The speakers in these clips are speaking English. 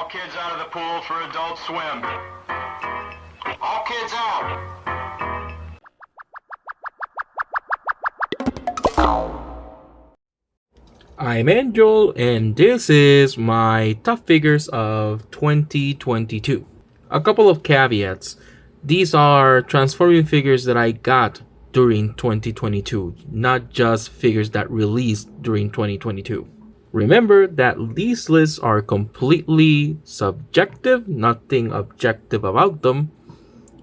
All kids out of the pool for Adult Swim. All kids out. I'm Enyol, and this is my top figures of 2022. A couple of caveats. These are transforming figures that I got during 2022, not just figures that released during 2022. Remember that these lists are completely subjective, nothing objective about them.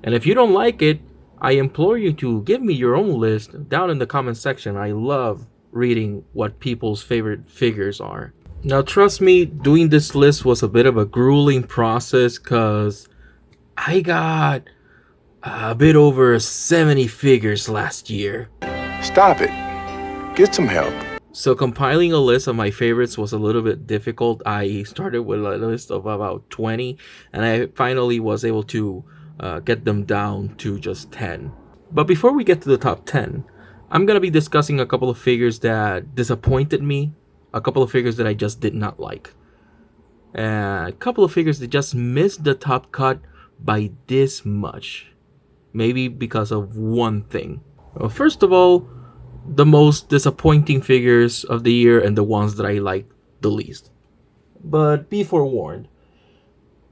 And if you don't like it, I implore you to give me your own list down in the comment section. I love reading what people's favorite figures are. Now, trust me, doing this list was a bit of a grueling process because I got a bit over 70 figures last year. Stop it. Get some help. So compiling a list of my favorites was a little bit difficult. I started with a list of about 20, and I finally was able to get them down to just 10. But before we get to the top 10, I'm going to be discussing a couple of figures that disappointed me, a couple of figures that I just did not like, and a couple of figures that just missed the top cut by this much, maybe because of one thing. Well, first of all, the most disappointing figures of the year and the ones that I like the least. But be forewarned,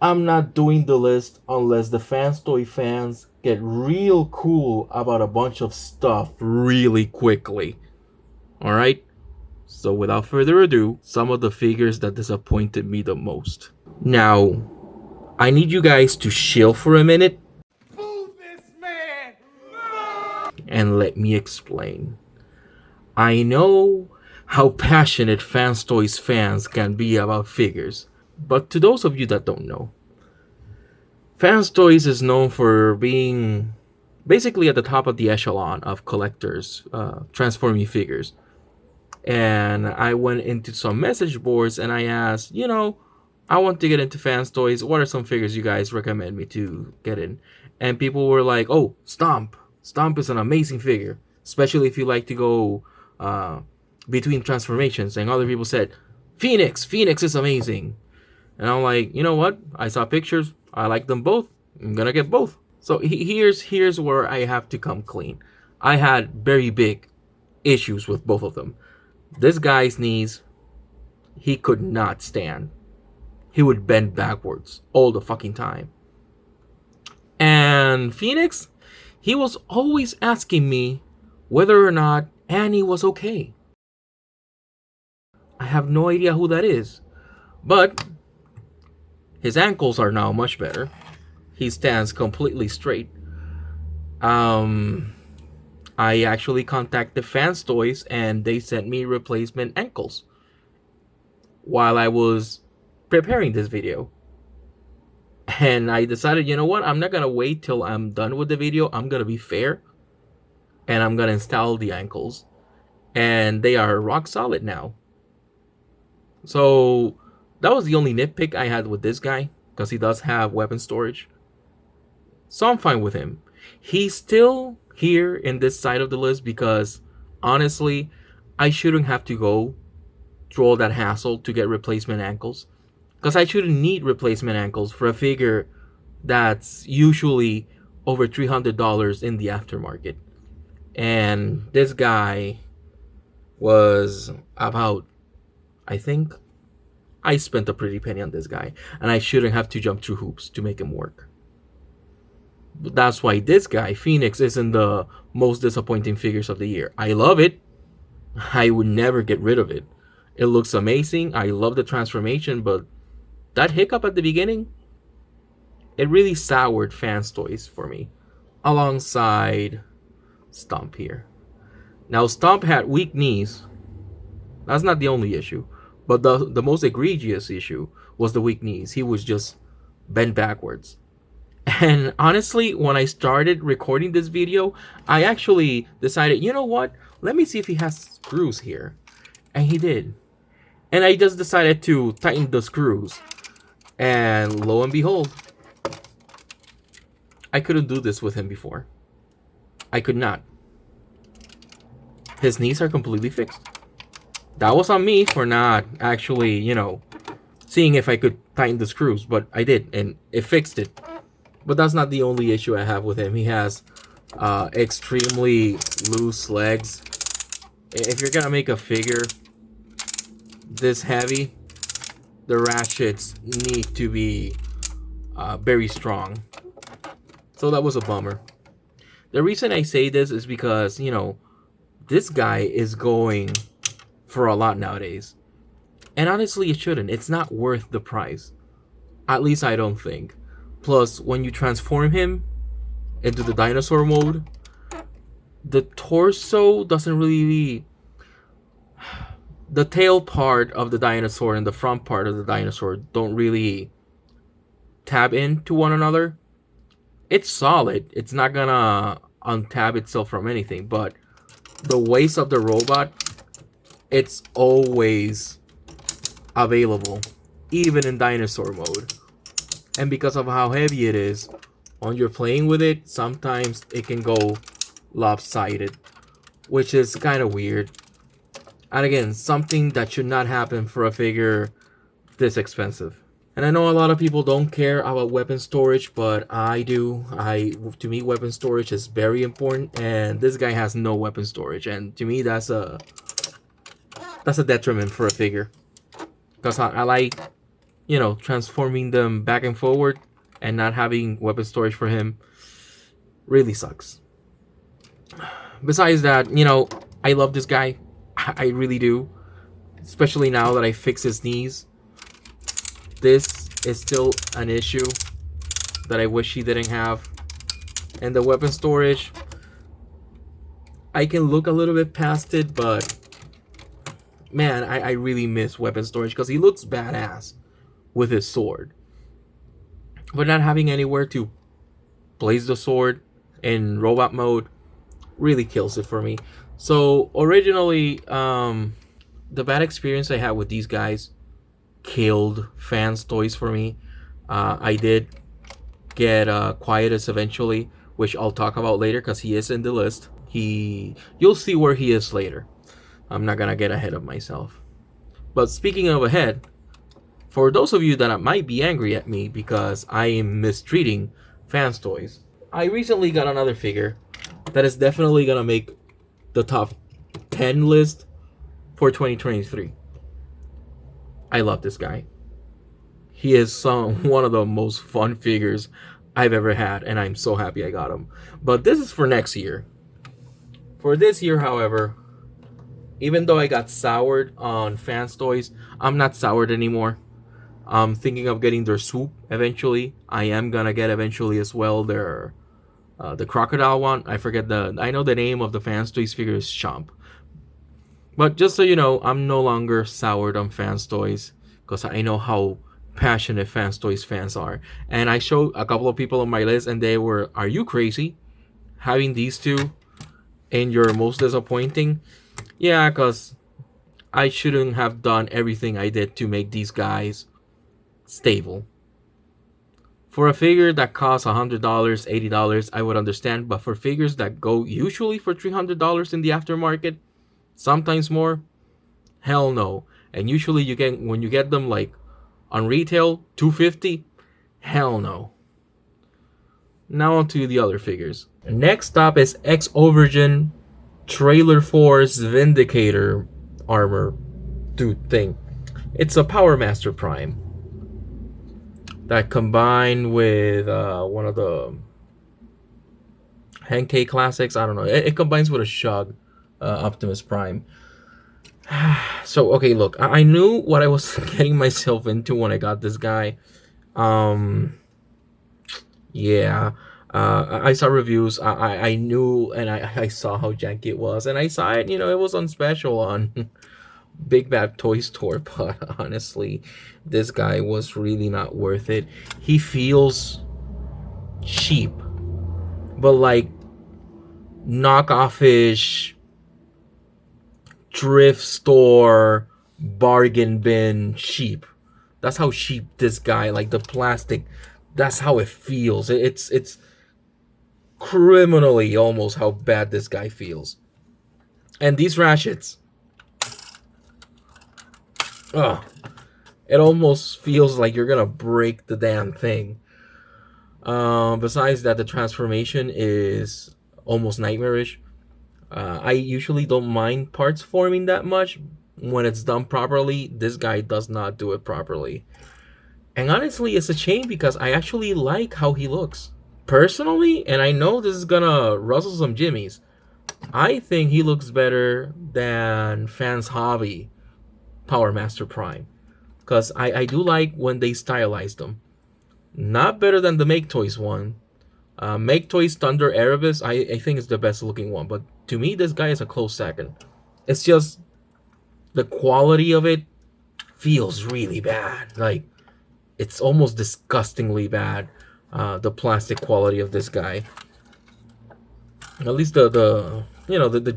I'm not doing the list unless the Fanstoy fans get real cool about a bunch of stuff really quickly. Alright? So without further ado, some of the figures that disappointed me the most. Now, I need you guys to chill for a minute. Boo this man! And let me explain. I know how passionate Fanstoys fans can be about figures, but to those of you that don't know, Fanstoys is known for being basically at the top of the echelon of collectors transforming figures. And I went into some message boards and I asked, I want to get into Fanstoys. What are some figures you guys recommend me to get in? And people were like, oh, Stomp. Stomp is an amazing figure, especially if you like to go between transformations. And other people said, Phoenix is amazing. And I'm like, you know what? I saw pictures. I like them both. I'm gonna get both. So here's where I have to come clean. I had very big issues with both of them. This guy's knees, he could not stand. He would bend backwards all the fucking time. And Phoenix, he was always asking me whether or not Annie was okay. I have no idea who that is. But his ankles are now much better. He stands completely straight. I actually contacted Fanstoys and they sent me replacement ankles while I was preparing this video. And I decided, you know what? I'm not going to wait till I'm done with the video. I'm going to be fair. And I'm going to install the ankles. And they are rock solid now. So that was the only nitpick I had with this guy, because he does have weapon storage. So I'm fine with him. He's still here in this side of the list because, honestly, I shouldn't have to go through all that hassle to get replacement ankles. Because I shouldn't need replacement ankles for a figure that's usually over $300 in the aftermarket. And this guy was about, I think, I spent a pretty penny on this guy, and I shouldn't have to jump through hoops to make him work. But that's why this guy, Phoenix, isn't the most disappointing figures of the year. I love it. I would never get rid of it. It looks amazing. I love the transformation, but that hiccup at the beginning, it really soured Fanstoys for me, alongside Stomp here. Now, Stomp had weak knees. That's not the only issue. But the most egregious issue was the weak knees. He was just bent backwards. And honestly, when I started recording this video, I actually decided, you know what? Let me see if he has screws here. And he did. And I just decided to tighten the screws. And lo and behold, I couldn't do this with him before. I could not. His knees are completely fixed. That was on me for not actually, seeing if I could tighten the screws, but I did, and it fixed it. But that's not the only issue I have with him. He has extremely loose legs. If you're gonna make a figure this heavy, the ratchets need to be very strong. So that was a bummer. The reason I say this is because, you know, this guy is going for a lot nowadays. And honestly, it shouldn't. It's not worth the price. At least I don't think. Plus, when you transform him into the dinosaur mode, the torso doesn't really... The tail part of the dinosaur and the front part of the dinosaur don't really tab into one another. It's solid. It's not gonna untab itself from anything. But the waist of the robot, it's always available, even in dinosaur mode. And because of how heavy it is, when you're playing with it, sometimes it can go lopsided, which is kind of weird. And again, something that should not happen for a figure this expensive. And I know a lot of people don't care about weapon storage, but I do. To me, weapon storage is very important, and this guy has no weapon storage, and to me, that's a detriment for a figure. Because I like, you know, transforming them back and forward, and not having weapon storage for him really sucks. Besides that, you know, I love this guy. I really do. Especially now that I fixed his knees. This is still an issue that I wish he didn't have. And the weapon storage, I can look a little bit past it, but man, I really miss weapon storage because he looks badass with his sword. But not having anywhere to place the sword in robot mode really kills it for me. So originally, the bad experience I had with these guys killed Fans Toys for me. I did get Quietus eventually, which I'll talk about later because he is in the list. You'll see where he is later. I'm not gonna get ahead of myself. But speaking of ahead, for those of you that might be angry at me because I am mistreating Fans Toys, I recently got another figure that is definitely gonna make the top 10 list for 2023. I love this guy. He is one of the most fun figures I've ever had, and I'm so happy I got him. But this is for next year. For this year, however, even though I got soured on Fans Toys, I'm not soured anymore. I'm thinking of getting their swoop eventually. I am gonna get eventually as well their the crocodile one. I know the name of the Fans Toys figure is Chomp. But just so you know, I'm no longer soured on Fans Toys because I know how passionate Fans Toys fans are. And I showed a couple of people on my list and they were, are you crazy? Having these two in your most disappointing? Yeah, because I shouldn't have done everything I did to make these guys stable. For a figure that costs $100, $80, I would understand. But for figures that go usually for $300 in the aftermarket, sometimes more, hell no. And usually when you get them like on retail, $250, hell no. Now on to the other figures. Next up is X Overgen Trailer Force Vindicator armor dude thing. It's a Power Master Prime that combined with one of the Henkei classics. I don't know. It combines with a Shug Optimus Prime. So okay, look, I knew what I was getting myself into when I got this guy. Yeah. I saw reviews. I knew, and I saw how janky it was, and I saw it. You know, it was on special on Big Bad Toy Store, but honestly, this guy was really not worth it. He feels cheap, but like knockoff-ish thrift store bargain bin cheap. That's how cheap this guy, like the plastic, that's how it feels. It's criminally almost how bad this guy feels. And these ratchets, It almost feels like you're gonna break the damn thing. Besides that, the transformation is almost nightmarish. I usually don't mind parts forming that much when it's done properly. This guy does not do it properly. And honestly, it's a shame because I actually like how he looks. Personally, and I know this is gonna rustle some jimmies, I think he looks better than fans' hobby Power Master Prime. Because I do like when they stylized them. Not better than the Make Toys one. Make Toys Thunder Erebus, I think is the best looking one. But to me, this guy is a close second. It's just the quality of it feels really bad. Like, it's almost disgustingly bad. The plastic quality of this guy. At least the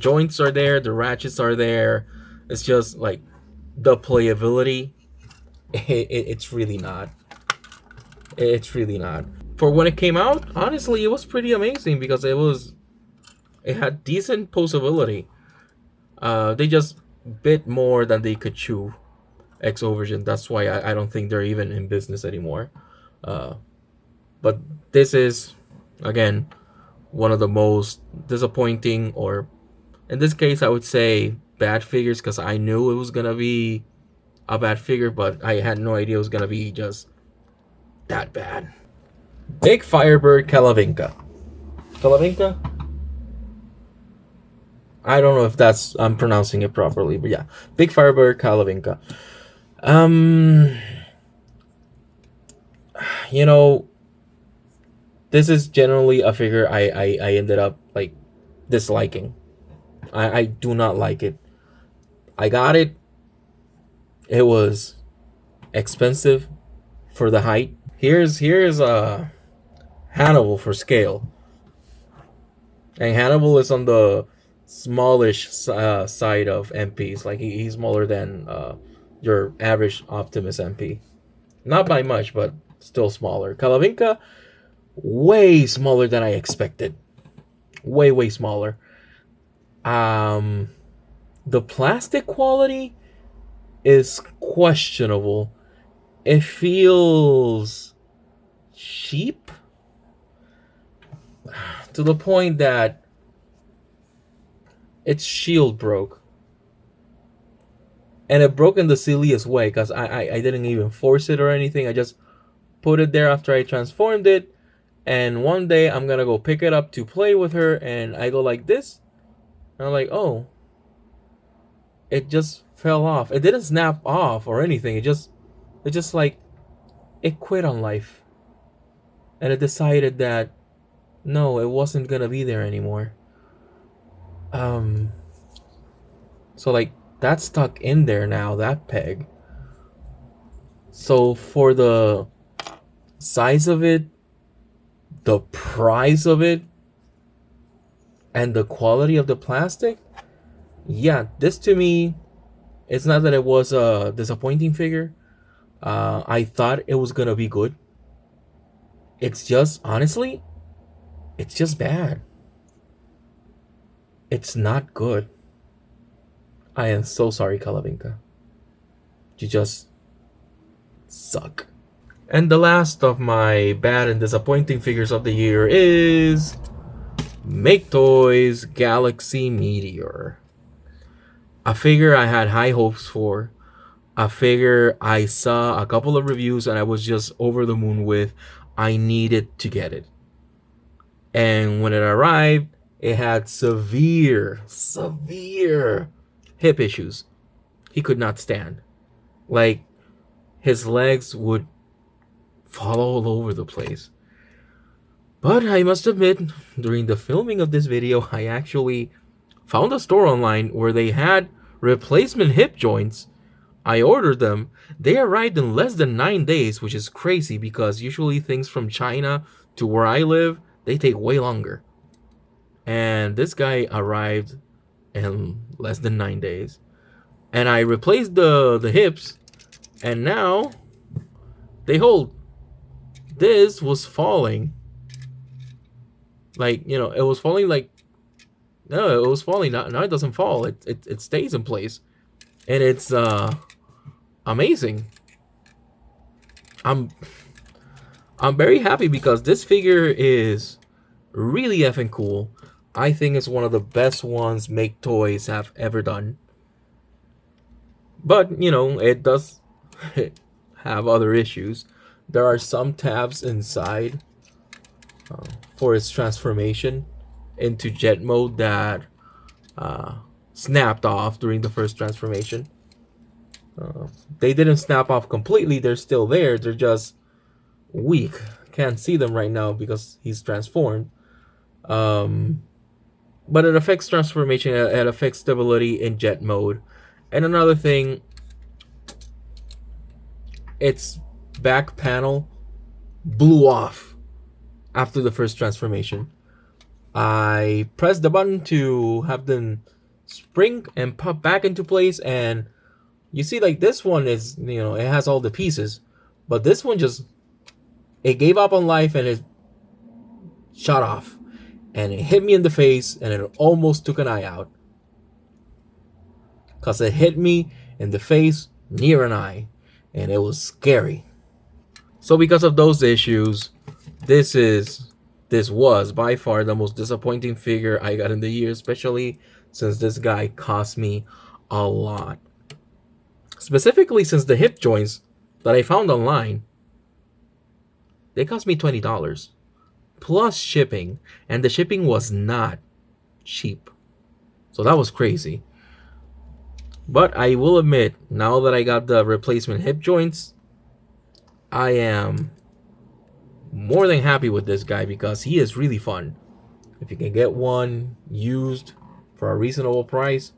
joints are there, the ratchets are there. It's just like the playability. It's really not. It's really not. For when it came out, honestly, it was pretty amazing because it had decent posability. They just bit more than they could chew. XO version. That's why I don't think they're even in business anymore. But this is, again, one of the most disappointing, or in this case, I would say bad figures, because I knew it was gonna be a bad figure, but I had no idea it was gonna be just that bad. Big Firebird Kalavinka. Kalavinka? I don't know if I'm pronouncing it properly, but yeah. Big Firebird Kalavinka. You know, this is generally a figure I ended up like disliking. I do not like it. I got it. It was expensive for the height. Here's Hannibal for scale. And Hannibal is on the smallish side of MPs. Like he's smaller than your average Optimus MP. Not by much, but still smaller. Kalavinka, way smaller than I expected. Way smaller. The plastic quality is questionable. It feels cheap to the point that its shield broke. And it broke in the silliest way, because I didn't even force it or anything. I just put it there after I transformed it. And one day I'm gonna go pick it up to play with her, and I go like this. And I'm like, oh, it just fell off. It didn't snap off or anything. It just like, it quit on life. And it decided that no, it wasn't gonna be there anymore. So like, that's stuck in there now, that peg. So for the size of it, the price of it, and the quality of the plastic, yeah, this to me, it's not that it was a disappointing figure. I thought it was gonna be good. It's just, honestly, it's just bad. It's not good. I am so sorry, Kalavinka. You just suck. And the last of my bad and disappointing figures of the year is Make Toys Galaxy Meteor. A figure I had high hopes for. A figure I saw a couple of reviews and I was just over the moon with. I needed to get it. And when it arrived, it had severe hip issues. He could not stand. Like, his legs would fall all over the place. But I must admit, during the filming of this video, I actually found a store online where they had replacement hip joints. I ordered them. They arrived in less than 9 days, which is crazy because usually things from China to where I live, they take way longer. And this guy arrived in less than 9 days. And I replaced the hips, and now they hold. This was falling. Like, you know, it was falling like... No, it was falling. Now it doesn't fall. It stays in place. And it's amazing. I'm I'm very happy because this figure is really effing cool. I think it's one of the best ones Make Toys have ever done. But, you know, it does have other issues. There are some tabs inside for its transformation into jet mode that uh, snapped off during the first transformation. They didn't snap off completely. They're still there. They're just weak. Can't see them right now because he's transformed. But it affects transformation. It affects stability in jet mode. And another thing, its back panel blew off after the first transformation. I pressed the button to have them spring and pop back into place, and you see, like, this one is, you know, it has all the pieces, but this one just, it gave up on life and it shot off, and it hit me in the face, and it almost took an eye out, because it hit me in the face near an eye, and it was scary. So because of those issues, this was by far the most disappointing figure I got in the year, especially since this guy cost me a lot. Specifically since the hip joints that I found online, they cost me $20 plus shipping, and the shipping was not cheap. So that was crazy. But I will admit, now that I got the replacement hip joints, I am more than happy with this guy because he is really fun. If you can get one used for a reasonable price,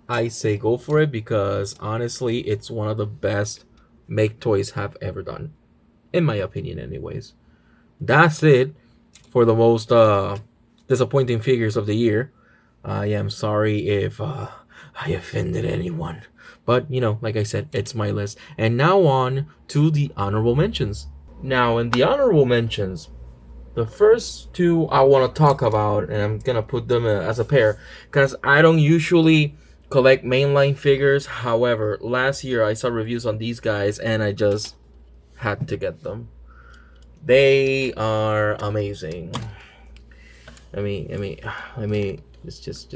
I say go for it, because honestly, it's one of the best Make Toys have ever done, in my opinion anyways. That's it for the most disappointing figures of the year. I am sorry if I offended anyone, but you know, like I said, it's my list. And now on to the honorable mentions. Now, in the honorable mentions, the first two I want to talk about, and I'm gonna put them as a pair, because I don't usually collect mainline figures. However, last year I saw reviews on these guys and I just had to get them. They are amazing. Let me just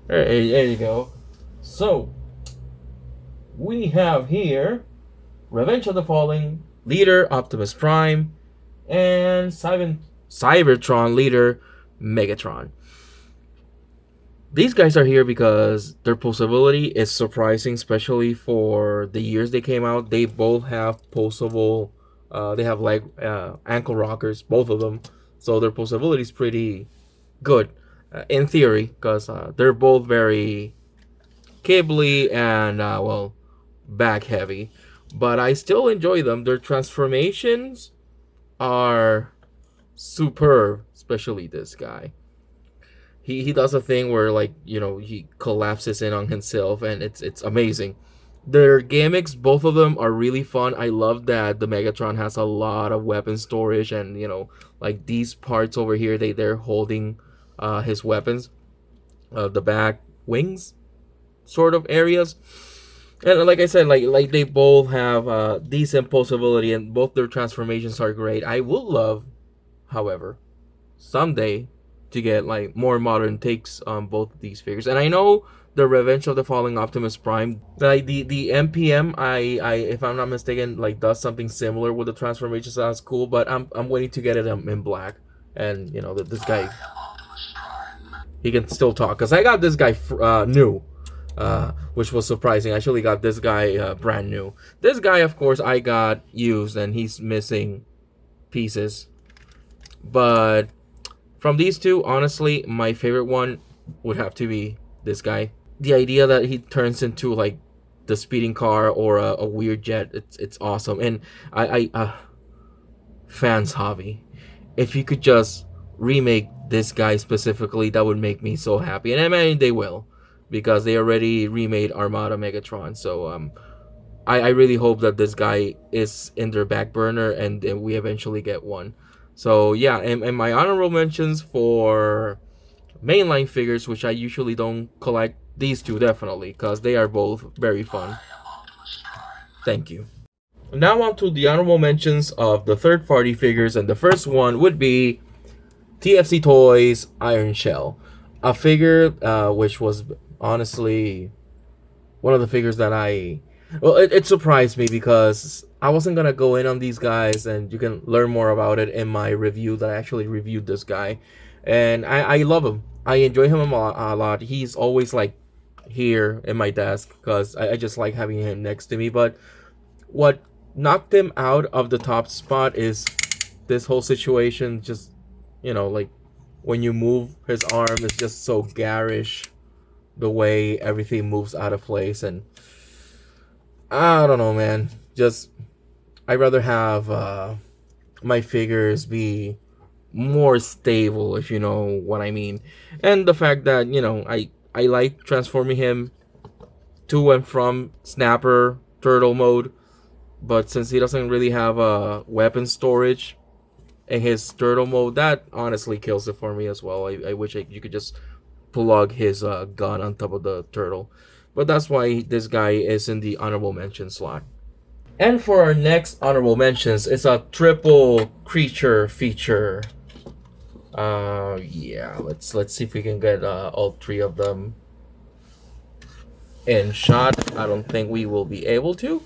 there you go. So we have here Revenge of the Fallen leader Optimus Prime and Cybertron leader Megatron. These guys are here because their posability is surprising, especially for the years they came out. They both have posable, they have like ankle rockers, both of them. So their posability is pretty good in theory, because they're both very cabley and, well, back heavy. But I still enjoy them. Their transformations are superb, especially this guy. He does a thing where, like, you know, he collapses in on himself, and it's amazing. Their gimmicks, both of them, are really fun. I love that the Megatron has a lot of weapon storage, and, you know, like these parts over here, they're holding his weapons, the back wings sort of areas. And like I said, like they both have decent posability, and both their transformations are great. I would love, however, someday to get like more modern takes on both of these figures. And I know the Revenge of the Fallen Optimus Prime, like the MPM, I if I'm not mistaken, like does something similar with the transformations. That's cool, but I'm waiting to get it in black. And you know, this guy, he can still talk, because I got this guy new, which was surprising. I actually got this guy brand new. This guy, of course, I got used, and he's missing pieces. But from these two, honestly, my favorite one would have to be this guy. The idea that he turns into like the speeding car or a weird jet, it's awesome. And I fans hobby, if you could just remake this guy specifically, that would make me so happy. And I mean, they will, because they already remade Armada Megatron. So I really hope that this guy is in their back burner and we eventually get one. So yeah, and my honorable mentions for mainline figures, which I usually don't collect, these two definitely, because they are both very fun. Thank you. Now on to the honorable mentions of the third-party figures, and the first one would be TFC Toys Iron Shell, a figure which was honestly one of the figures that it surprised me because I wasn't gonna go in on these guys, and you can learn more about it in my review that I actually reviewed this guy, and I love him. I enjoy him a lot. He's always like here in my desk because I just like having him next to me. But what knocked him out of the top spot is this whole situation. Just like when you move his arm, it's just so garish the way everything moves out of place, and I don't know, man. Just I'd rather have my figures be more stable, if you know what I mean. And the fact that I like transforming him to and from Snapper Turtle mode, but since he doesn't really have a weapon storage in his Turtle mode, that honestly kills it for me as well. I wish you could just plug his gun on top of the turtle, but that's why this guy is in the honorable mention slot. And for our next honorable mentions, it's a triple creature feature. Yeah, let's see if we can get all three of them in shot. I don't think we will be able to.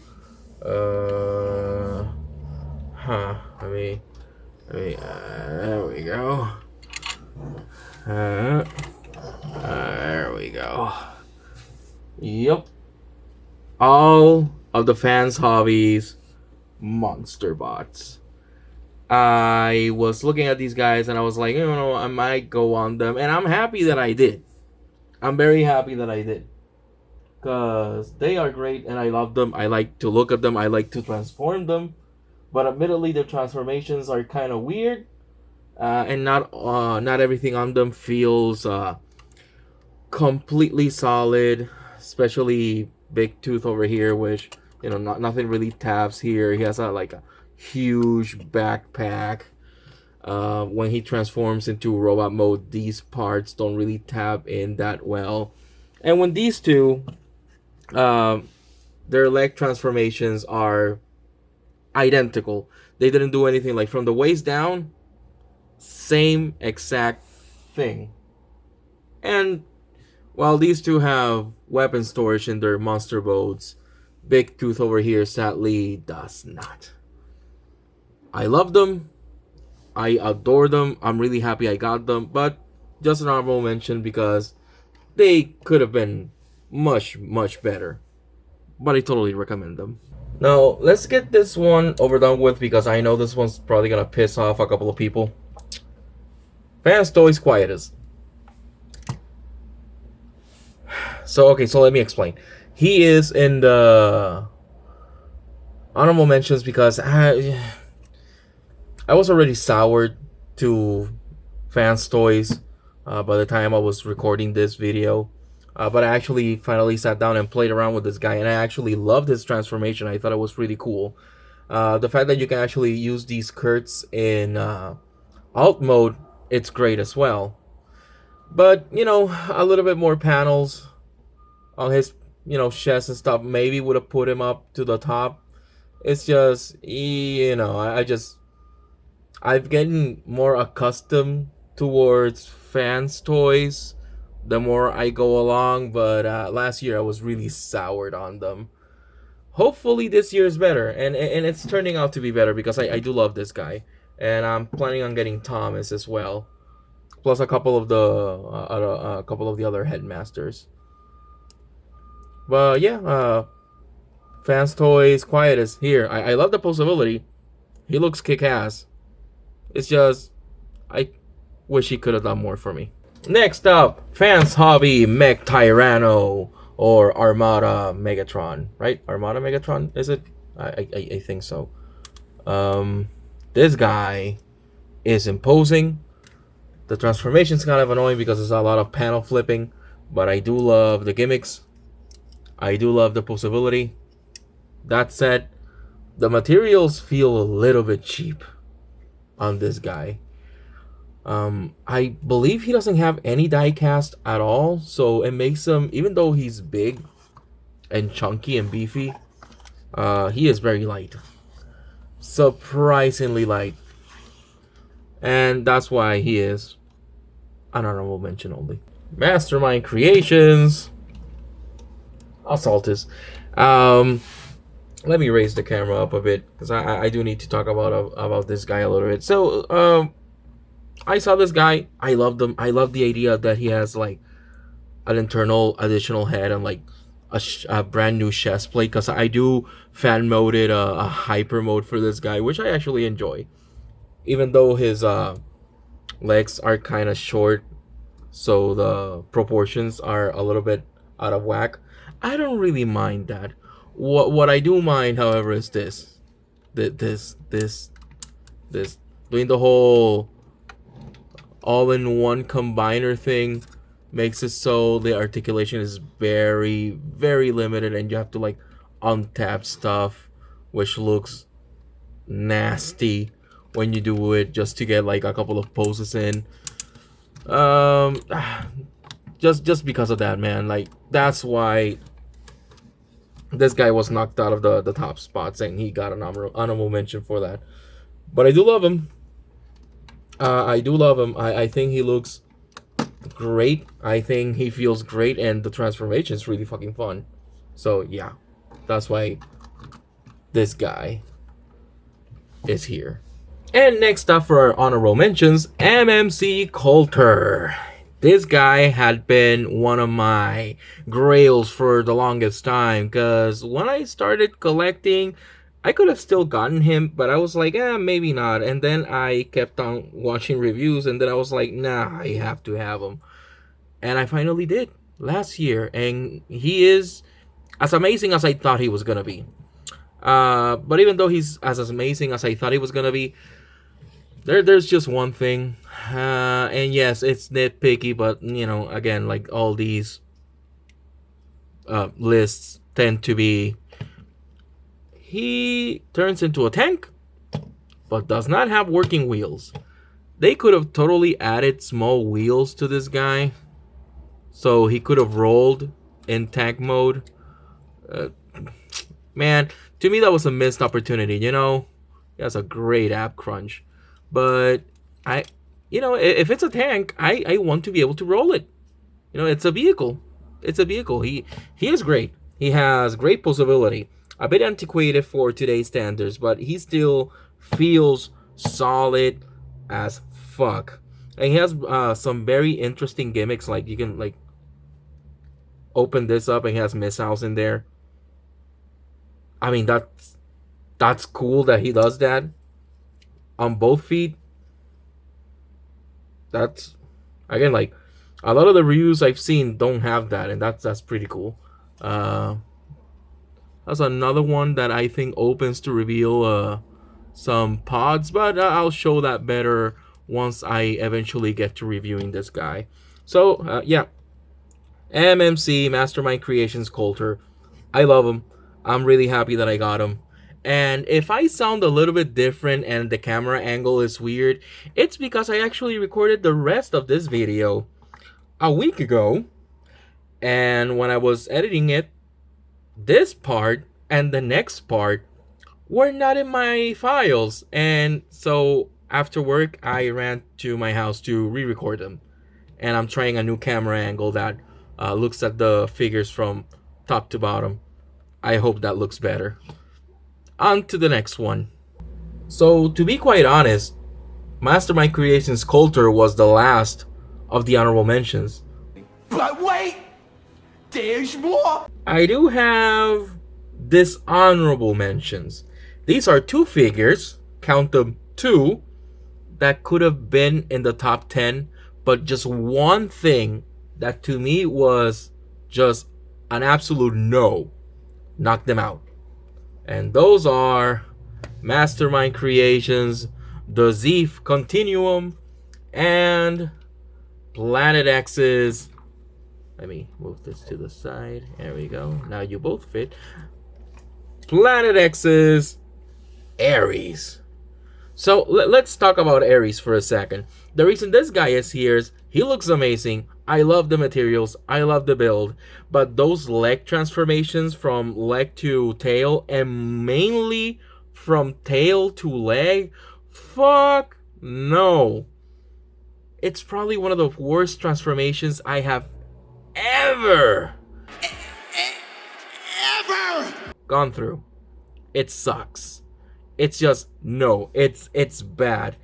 Let me there we go. There we go. Yep. All of the fans' hobbies, monster bots. I was looking at these guys and I was like, I might go on them, and I'm happy that I did. I'm very happy that I did, because they are great and I love them. I like to look at them. I like to transform them, but admittedly, their transformations are kind of weird, and not everything on them feels completely solid, especially Big Tooth over here, which nothing really taps here. He has a huge backpack. When he transforms into robot mode, these parts don't really tap in that well. And when these two, their leg transformations are identical. They didn't do anything. Like from the waist down, same exact thing. And while these two have weapon storage in their monster modes, Big Tooth over here sadly does not. I love them. I adore them. I'm really happy I got them, but just an honorable mention because they could have been much, much better. But I totally recommend them. Now, let's get this one overdone with because I know this one's probably gonna piss off a couple of people. Fans Toys Quietus. So let me explain. He is in the honorable mentions because I was already soured to Fans Toys by the time I was recording this video. But I actually finally sat down and played around with this guy, and I actually loved his transformation. I thought it was really cool. The fact that you can actually use these Kurtz in alt mode, it's great as well. But, a little bit more panels on his, chest and stuff maybe would have put him up to the top. It's just, I've gotten more accustomed towards Fans Toys the more I go along, but last year I was really soured on them. Hopefully this year is better, and it's turning out to be better because I do love this guy, and I'm planning on getting Thomas as well, plus a couple of the other headmasters. But yeah, Fans Toys Quietus here. I love the possibility. He looks kick-ass. It's just I wish he could have done more for me. Next up, Fans Hobby Mech Tyranno or Armada Megatron, right? Armada Megatron, is it? I think so. This guy is imposing. The transformation's kind of annoying because there's a lot of panel flipping, but I do love the gimmicks. I do love the possibility. That said, the materials feel a little bit cheap on this guy. I believe he doesn't have any die cast at all, so it makes him, even though he's big and chunky and beefy, He is very light, surprisingly light, and that's why he is an honorable mention only. Mastermind Creations, Assaultus. Let me raise the camera up a bit because I do need to talk about this guy a little bit. So I saw this guy. I loved him. I love the idea that he has like an internal additional head and like a brand new chest plate, because I do fan moded a hyper mode for this guy, which I actually enjoy, even though his legs are kind of short, so the proportions are a little bit out of whack. I don't really mind that. What I do mind, however, is this doing the whole all-in-one combiner thing makes it so the articulation is very, very limited, and you have to like untap stuff, which looks nasty when you do it just to get like a couple of poses in. Just because of that, man. Like, that's why this guy was knocked out of the top spots, and he got an honorable mention for that. But I do love him. I think he looks great. I think he feels great, and the transformation is really fucking fun. So yeah, that's why this guy is here. And next up for our honorable mentions, MMC Coulter. This guy had been one of my grails for the longest time, because when I started collecting, I could have still gotten him, but I was like, maybe not. And then I kept on watching reviews, and then I was like, nah, I have to have him. And I finally did last year, and he is as amazing as I thought he was gonna be. But even though he's as amazing as I thought he was gonna be, there's just one thing, and yes, it's nitpicky, but you know, again, like all these lists tend to be, he turns into a tank, but does not have working wheels. They could have totally added small wheels to this guy, so he could have rolled in tank mode. Man, to me that was a missed opportunity. You know, that's a great ab crunch. But if it's a tank, I want to be able to roll it. You know, it's a vehicle. It's a vehicle. He is great. He has great posability. A bit antiquated for today's standards, but he still feels solid as fuck. And he has some very interesting gimmicks. Like, you can like open this up and he has missiles in there. I mean, that's cool that he does that on both feet. That's, again, like a lot of the reviews I've seen don't have that, and that's pretty cool. That's another one that I think opens to reveal some pods, but I'll show that better once I eventually get to reviewing this guy. So yeah, MMC Mastermind Creations Coulter. I love him. I'm really happy that I got him. And if I sound a little bit different and the camera angle is weird, it's because I actually recorded the rest of this video a week ago. And when I was editing it, this part and the next part were not in my files. And so after work, I ran to my house to re-record them. And I'm trying a new camera angle that looks at the figures from top to bottom. I hope that looks better. On to the next one. So, to be quite honest, Mastermind Creations Coulter was the last of the honorable mentions. But wait! There's more! I do have dishonorable mentions. These are two figures, count them, two, that could have been in the top 10, but just one thing that to me was just an absolute no knocked them out. And those are Mastermind Creations, the Zeef Continuum, and Planet X's. Let me move this to the side. There we go. Now you both fit. Planet X's Ares. So let's talk about Ares for a second. The reason this guy is here is he looks amazing. I love the materials. I love the build. But those leg transformations from leg to tail and mainly from tail to leg, fuck no. It's probably one of the worst transformations I have ever gone through. It sucks. It's just no. It's bad.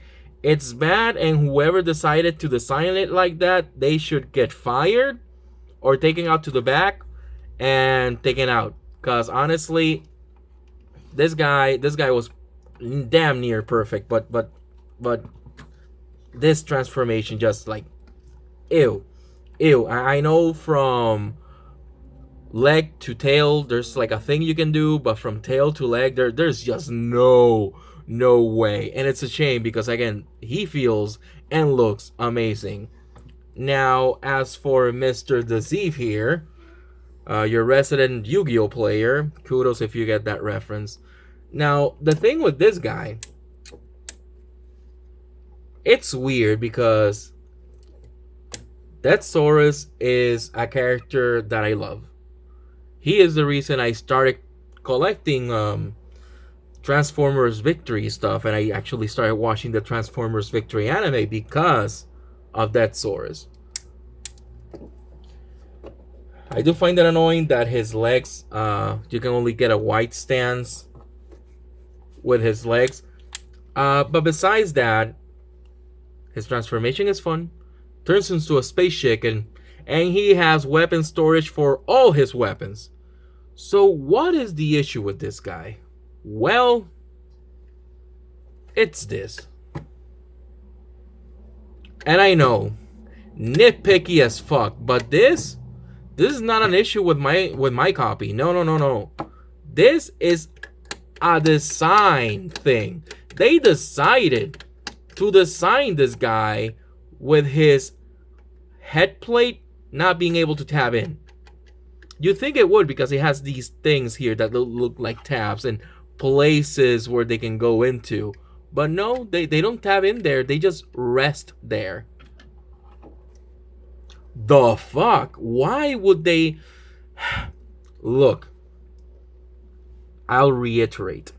It's bad, and whoever decided to design it like that, they should get fired or taken out to the back and taken out. Cause honestly, this guy was damn near perfect, but this transformation just like ew. I know from leg to tail there's like a thing you can do, but from tail to leg there's just no way, and it's a shame because again he feels and looks amazing. Now as for Mr. Deceive here, your resident Yu-Gi-Oh player, kudos if you get that reference. Now the thing with this guy, it's weird because Deathsaurus is a character that I love. He is the reason I started collecting Transformers Victory stuff, and I actually started watching the Transformers Victory anime because of Deathsaurus. I do find it annoying that his legs, you can only get a white stance with his legs. But besides that, his transformation is fun. Turns into a space chicken, and he has weapon storage for all his weapons. So what is the issue with this guy? Well, it's this. And I know, nitpicky as fuck, but this is not an issue with my copy. No. This is a design thing. They decided to design this guy with his head plate not being able to tab in. You think it would because he has these things here that look like tabs and places where they can go into. But no, they don't tab in there. They just rest there. The fuck? Why would they? Look, I'll reiterate.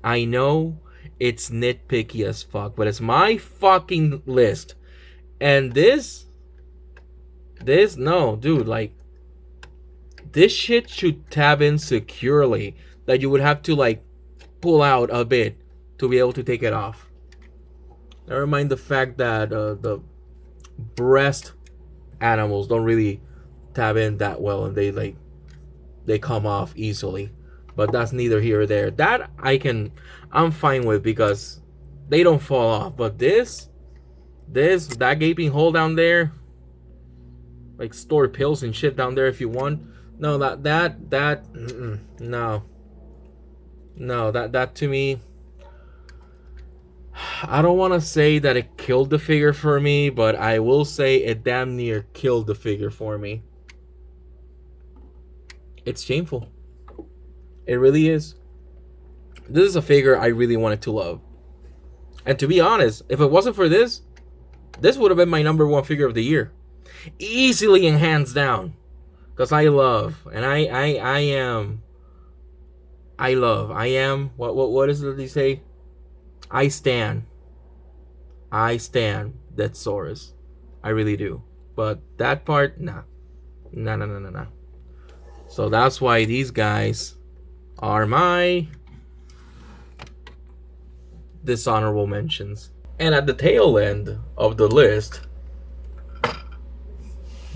I know it's nitpicky as fuck, but it's my fucking list. And this, no, dude, like, this shit should tab in securely. That you would have to, like, pull out a bit to be able to take it off. Never mind the fact that the breast animals don't really tab in that well, and they come off easily. But that's neither here or there. That I'm fine with because they don't fall off. But that gaping hole down there, like, store pills and shit down there if you want. No, that to me, I don't want to say that it killed the figure for me, but I will say it damn near killed the figure for me. It's shameful. It really is. This is a figure I really wanted to love. And to be honest, if it wasn't for this would have been my #1 figure of the year. Easily and hands down. Because I love, and I am, what is it they say? I stand Deathsaurus. I really do. But that part, nah. So that's why these guys are my dishonorable mentions. And at the tail end of the list,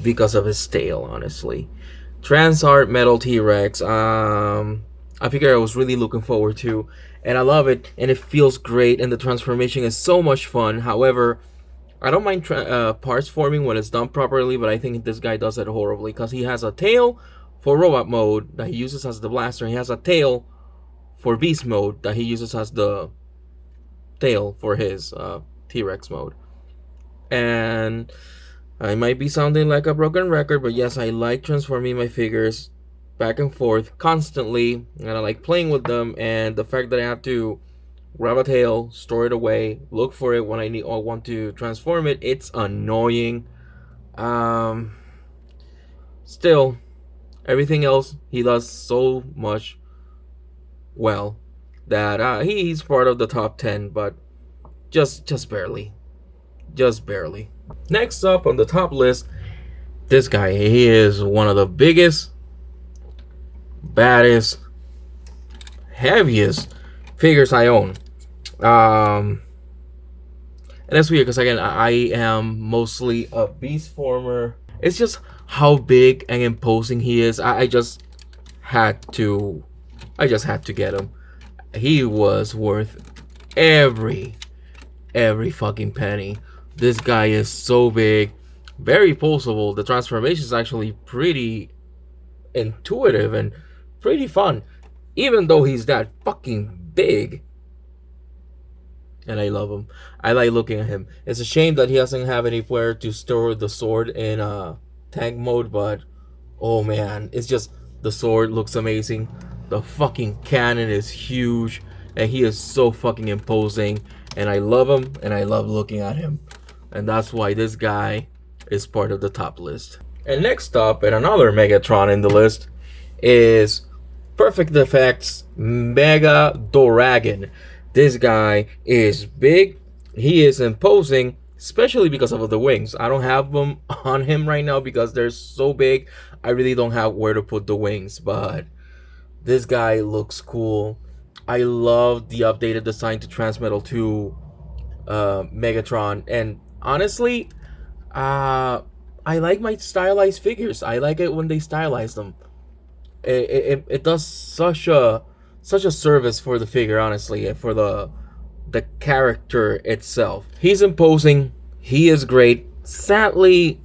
because of his tail, honestly, Transart Metal T-Rex. I figure I was really looking forward to, and I love it, and it feels great, and the transformation is so much fun. However, I don't mind parts forming when it's done properly, but I think this guy does it horribly because he has a tail for robot mode that he uses as the blaster, and he has a tail for beast mode that he uses as the tail for his T-Rex mode. And I might be sounding like a broken record, but yes, I like transforming my figures back and forth constantly, and I like playing with them, and the fact that I have to grab a tail, store it away, look for it when I need or want to transform it. It's annoying. Um, Still, everything else he does so much well that he's part of the top 10, but just barely, just barely. Next up on the top list, this guy. He is one of the biggest, baddest, heaviest figures I own. And that's weird because again, I am mostly a beast former. It's just how big and imposing he is. I just had to, get him. He was worth every fucking penny. This guy is so big, very pulsable. The transformation is actually pretty intuitive and pretty fun, even though he's that fucking big. And I love him. I like looking at him. It's a shame that he doesn't have anywhere to store the sword in tank mode, but oh man, it's just the sword looks amazing. The fucking cannon is huge, and he is so fucking imposing. And I love him, and I love looking at him. And that's why this guy is part of the top list. And next up, and another Megatron in the list, is Perfect Effects Mega Doragon. This guy is big. He is imposing, especially because of the wings. I don't have them on him right now because they're so big. I really don't have where to put the wings, but this guy looks cool. I love the updated design to Transmetal 2 Megatron, and honestly, I like my stylized figures. I like it when they stylize them. It does such a service for the figure, honestly, and for the character itself. He's imposing. He is great. Sadly,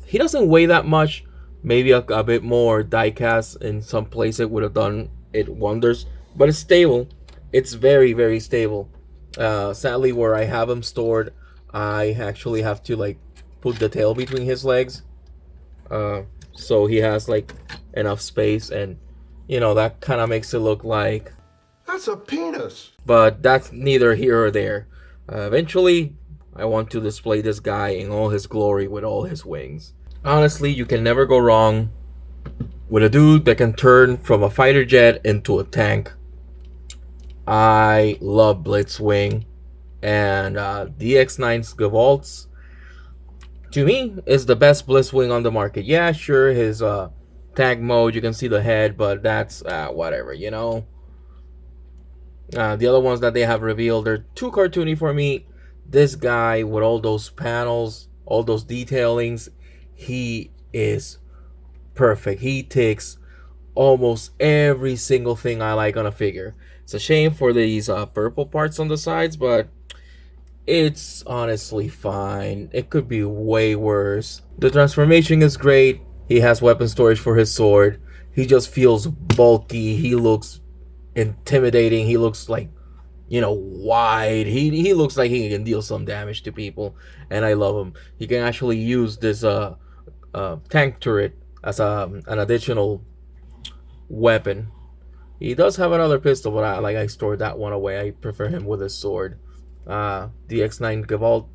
he doesn't weigh that much. Maybe a bit more diecast in some place it would have done it wonders, but it's stable. It's very stable. Sadly, where I have him stored, I actually have to like put the tail between his legs, so he has like enough space, and you know that kind of makes it look like That's a penis. but that's neither here or there. Eventually, I want to display this guy in all his glory with all his wings. Honestly, you can never go wrong with a dude that can turn from a fighter jet into a tank. I love Blitzwing, and DX9's Gavolts, to me, is the best Blitzwing on the market. Yeah, sure, his tank mode, you can see the head, but that's whatever, you know. The other ones that they have revealed, they're too cartoony for me. This guy with all those panels, all those detailings, he is perfect. He ticks almost every single thing I like on a figure. It's a shame for these purple parts on the sides, but it's honestly fine. It could be way worse. The transformation is great. He has weapon storage for his sword. He just feels bulky. He looks intimidating. He looks like, you know, wide. He looks like he can deal some damage to people, and I love him. He can actually use this tank turret as an additional weapon. He does have another pistol, but I stored that one away. I prefer him with his sword. DX9 Gavalt,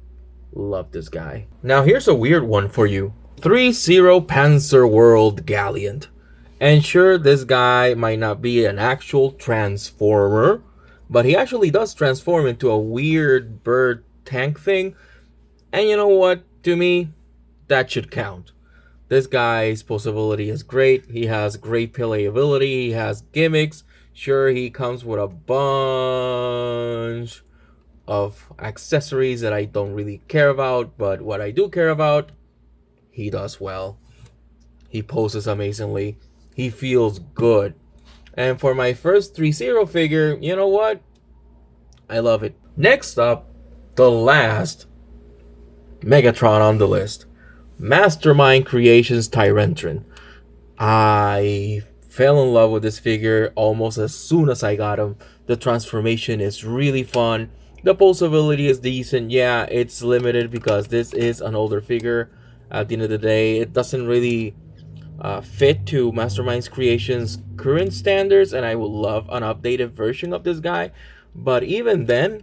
love this guy. Now here's a weird one for you. 3-0 Panzer World Gallant. And sure, this guy might not be an actual transformer, but he actually does transform into a weird bird tank thing. And you know what? To me, that should count. This guy's posability is great. He has great playability. He has gimmicks. Sure, he comes with a bunch of accessories that I don't really care about, but what I do care about, he does well. He poses amazingly. He feels good. And for my first 3-0 figure, you know what? I love it. Next up, the last Megatron on the list. Mastermind Creations Tyrantron. I fell in love with this figure almost as soon as I got him. The transformation is really fun. The pulsability is decent. Yeah, it's limited because this is an older figure. At the end of the day, it doesn't really fit to Mastermind's Creations' current standards, and I would love an updated version of this guy. But even then,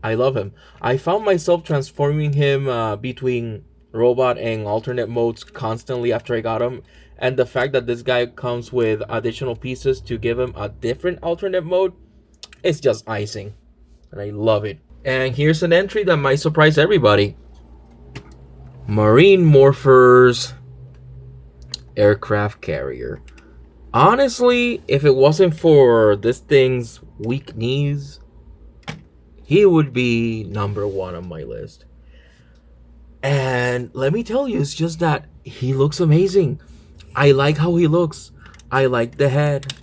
I love him. I found myself transforming him between robot and alternate modes constantly after I got him. And the fact that this guy comes with additional pieces to give him a different alternate mode, it's just icing. And I love it. And here's an entry that might surprise everybody. Marine Morphers aircraft carrier. Honestly, if it wasn't for this thing's weak knees, he would be number one on my list. And let me tell you, it's just that he looks amazing. I like how he looks. I like the head.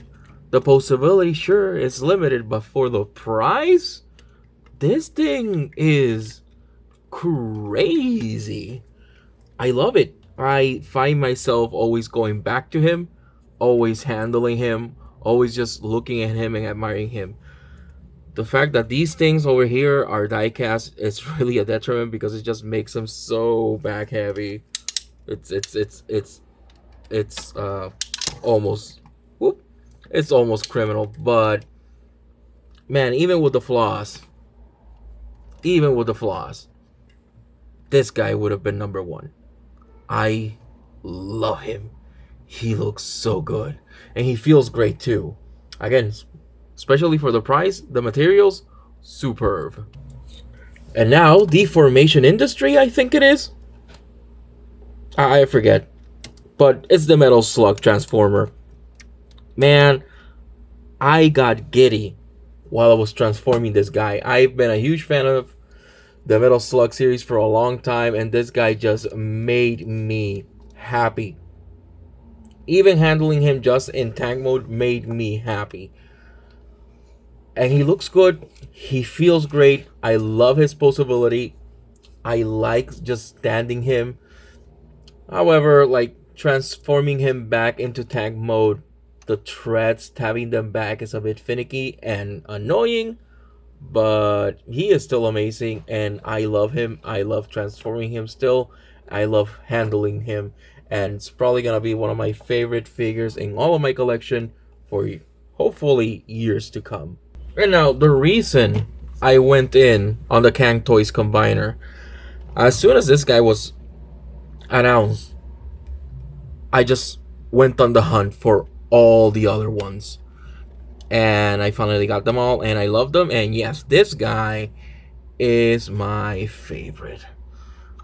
The possibility, sure, is limited, but for the price, this thing is crazy. I love it. I find myself always going back to him, always handling him, always just looking at him and admiring him. The fact that these things over here are diecast is really a detriment because it just makes them so back heavy. It's almost whoop, it's almost criminal. But man, even with the flaws, this guy would have been number one. I love him. He looks so good. And he feels great too. Again, especially for the price, the materials, superb. And now, the formation industry, I think it is. I forget. But it's the Metal Slug Transformer. Man, I got giddy while I was transforming this guy. I've been a huge fan of the Metal Slug series for a long time, and this guy just made me happy. Even handling him just in tank mode made me happy. And he looks good. He feels great. I love his posability. I like just standing him. However, like transforming him back into tank mode, the treads, stabbing them back is a bit finicky and annoying. But he is still amazing, and I love him. I love transforming him still. I love handling him, and it's probably gonna be one of my favorite figures in all of my collection for hopefully years to come. And now, the reason I went in on the Kang Toys Combiner, as soon as this guy was announced, I just went on the hunt for all the other ones. And I finally got them all, and I love them. And yes, this guy is my favorite.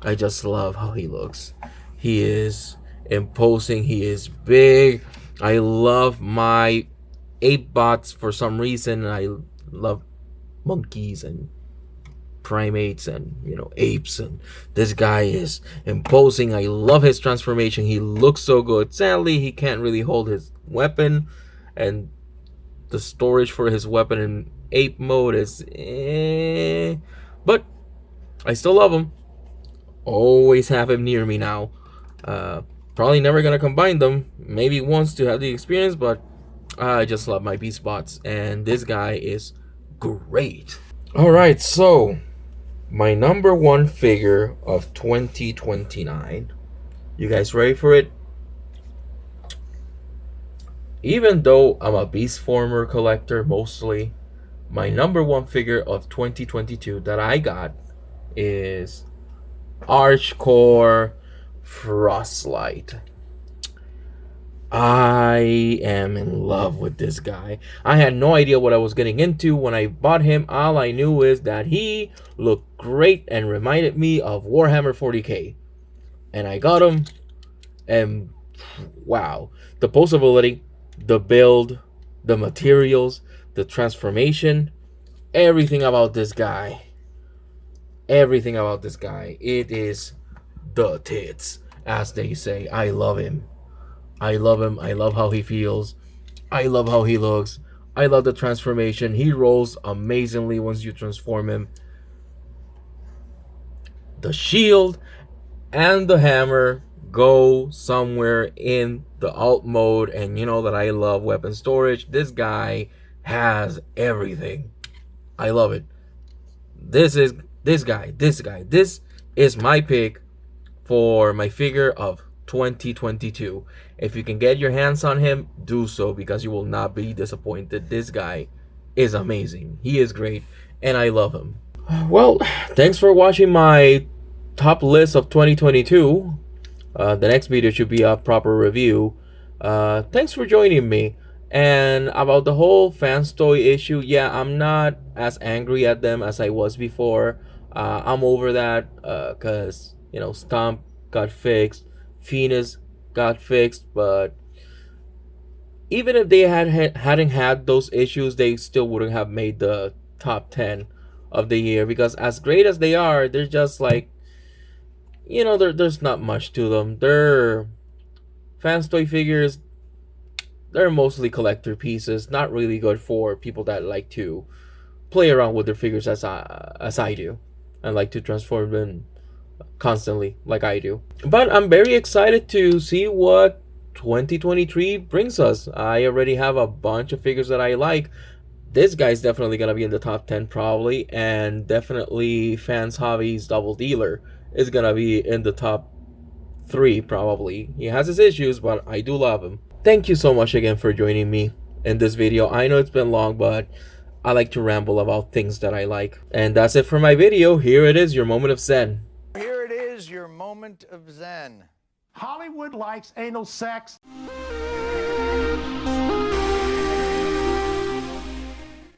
I just love how he looks. He is imposing. He is big. I love my ape bots for some reason. I love monkeys and primates and apes, and this guy is imposing. I love his transformation. He looks so good. Sadly, he can't really hold his weapon, and the storage for his weapon in ape mode is but I still love him. Always have him near me now. Probably never gonna combine them, maybe once to have the experience, but I just love my beast bots, and this guy is great. Alright, so my number one figure of 2029. You guys ready for it? Even though I'm a Beast Former collector mostly, my number one figure of 2022 that I got is Archcore Frostlight. I am in love with this guy. I had no idea what I was getting into when I bought him. All I knew is that he looked great and reminded me of Warhammer 40k. And I got him, and wow, the posability, the build, the materials, the transformation, everything about this guy. Everything about this guy. It is the tits, as they say. I love him. I love him. I love how he feels. I love how he looks. I love the transformation. He rolls amazingly once you transform him. The shield and the hammer go somewhere in the alt mode, and you know that I love weapon storage. This guy has everything. I love it. This is my pick for my figure of 2022. If you can get your hands on him, do so, because you will not be disappointed. This guy is amazing. He is great, and I love him. Well, thanks for watching my top list of 2022. The next video should be a proper review. Thanks for joining me. And about the whole fans toy issue, yeah, I'm not as angry at them as I was before. I'm over that because you know, Stomp got fixed, Phoenix got fixed, but even if they hadn't had those issues, they still wouldn't have made the top 10 of the year, because as great as they are, they're just like, you know, there's not much to them. They're fans toy figures. They're mostly collector pieces, not really good for people that like to play around with their figures as I do, and like to transform them constantly like I do. But I'm very excited to see what 2023 brings us. I already have a bunch of figures that I like. This guy's definitely gonna be in the top 10 probably, and definitely Fans Hobby's Double Dealer is gonna be in the top 3 probably. He has his issues, but I do love him. Thank you so much again for joining me in this video. I know it's been long, but I like to ramble about things that I like. And that's it for my video. Here it is, your moment of zen. Here it is, your moment of zen. Hollywood likes anal sex.